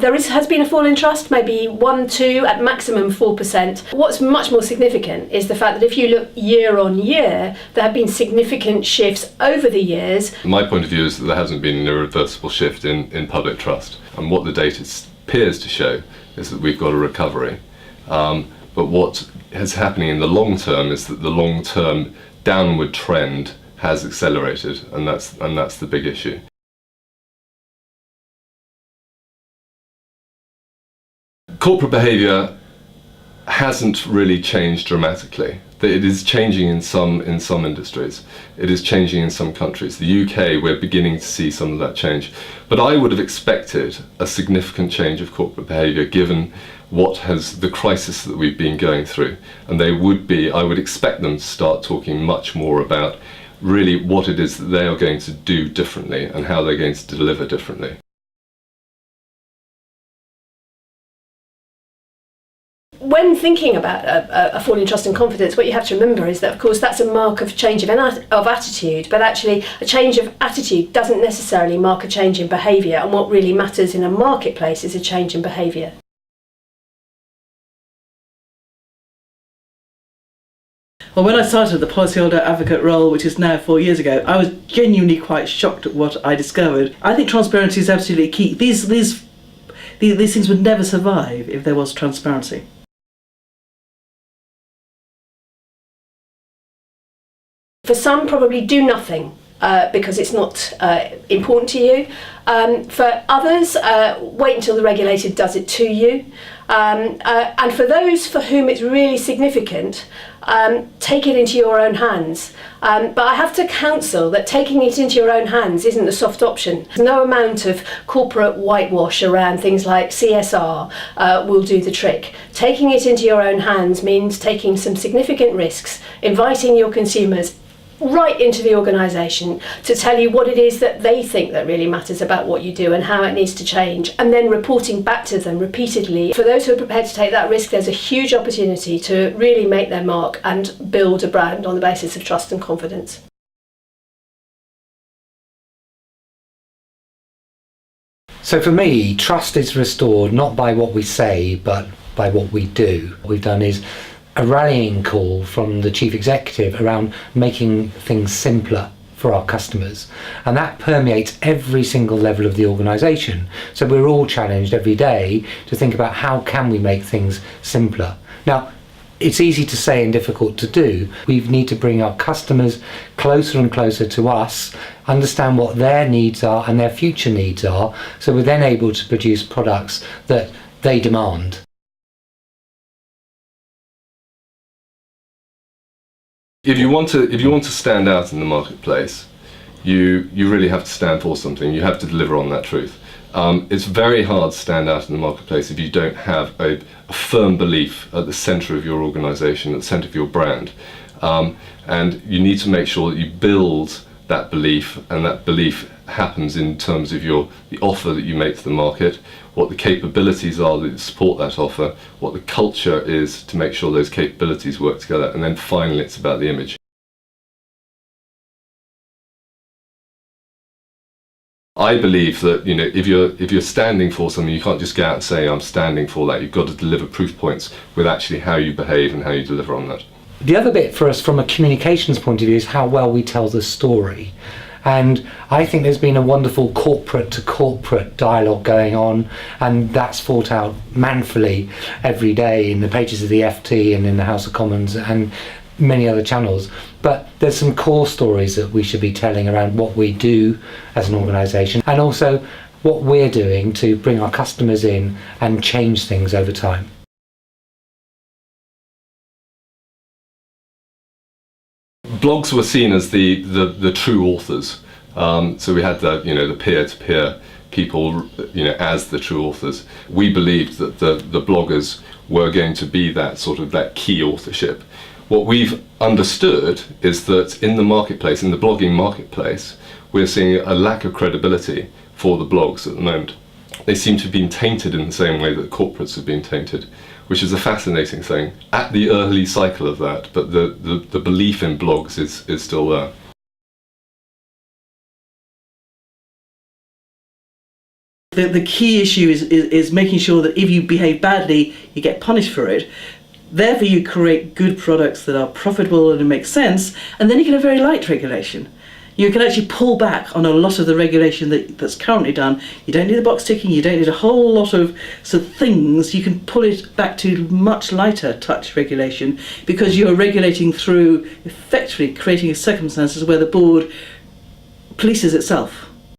Has been a fall in trust, maybe 1, 2, at maximum 4%. What's much more significant is the fact that if you look year on year, there have been significant shifts over the years. My point of view is that there hasn't been an irreversible shift in public trust. And what the data appears to show is that we've got a recovery. But what is happening in the long term is that the long-term downward trend has accelerated, and that's the big issue. Corporate behaviour hasn't really changed dramatically. It is changing in some industries. It is changing in some countries. The UK, we're beginning to see some of that change. But I would have expected a significant change of corporate behaviour given the crisis that we've been going through. And I would expect them to start talking much more about really what it is that they are going to do differently and how they're going to deliver differently. When thinking about a fall in trust and confidence, what you have to remember is that, of course, that's a mark of change of attitude, but actually a change of attitude doesn't necessarily mark a change in behaviour, and what really matters in a marketplace is a change in behaviour. Well, when I started the policyholder advocate role, which is now 4 years ago, I was genuinely quite shocked at what I discovered. I think transparency is absolutely key. These things would never survive if there was transparency. For some, probably do nothing because it's not important to you. For others, wait until the regulator does it to you. And for those for whom it's really significant, take it into your own hands. But I have to counsel that taking it into your own hands isn't the soft option. No amount of corporate whitewash around things like CSR will do the trick. Taking it into your own hands means taking some significant risks, inviting your consumers right into the organisation to tell you what it is that they think that really matters about what you do and how it needs to change, and then reporting back to them repeatedly. For those who are prepared to take that risk, there's a huge opportunity to really make their mark and build a brand on the basis of trust and confidence. So for me, trust is restored not by what we say, but by what we do. What we've done is a rallying call from the chief executive around making things simpler for our customers, and that permeates every single level of the organisation. So we're all challenged every day to think about how can we make things simpler. Now, it's easy to say and difficult to do. We need to bring our customers closer and closer to us, understand what their needs are and their future needs are, so we're then able to produce products that they demand. If you want to stand out in the marketplace, you really have to stand for something. You have to deliver on that truth. It's very hard to stand out in the marketplace if you don't have a firm belief at the centre of your organisation, at the centre of your brand. And you need to make sure that you build that belief, and that belief happens in terms of the offer that you make to the market, what the capabilities are that support that offer, what the culture is to make sure those capabilities work together, and then finally it's about the image. I believe that if you're standing for something, you can't just go out and say I'm standing for that. You've got to deliver proof points with actually how you behave and how you deliver on that. The other bit for us from a communications point of view is how well we tell the story. And I think there's been a wonderful corporate to corporate dialogue going on, and that's fought out manfully every day in the pages of the FT and in the House of Commons and many other channels. But there's some core stories that we should be telling around what we do as an organisation, and also what we're doing to bring our customers in and change things over time. Blogs were seen as the true authors, so we had the peer-to-peer people as the true authors. We believed that the bloggers were going to be that key authorship. What we've understood is that in the marketplace, in the blogging marketplace, we're seeing a lack of credibility for the blogs at the moment. They seem to have been tainted in the same way that corporates have been tainted, which is a fascinating thing at the early cycle of that, but the belief in blogs is still there. The key issue is making sure that if you behave badly, you get punished for it. Therefore, you create good products that are profitable and it makes sense, and then you can have very light regulation. You can actually pull back on a lot of the regulation that's currently done. You don't need the box ticking, you don't need a whole lot of things. You can pull it back to much lighter touch regulation, because you're regulating through effectively creating circumstances where the board polices itself.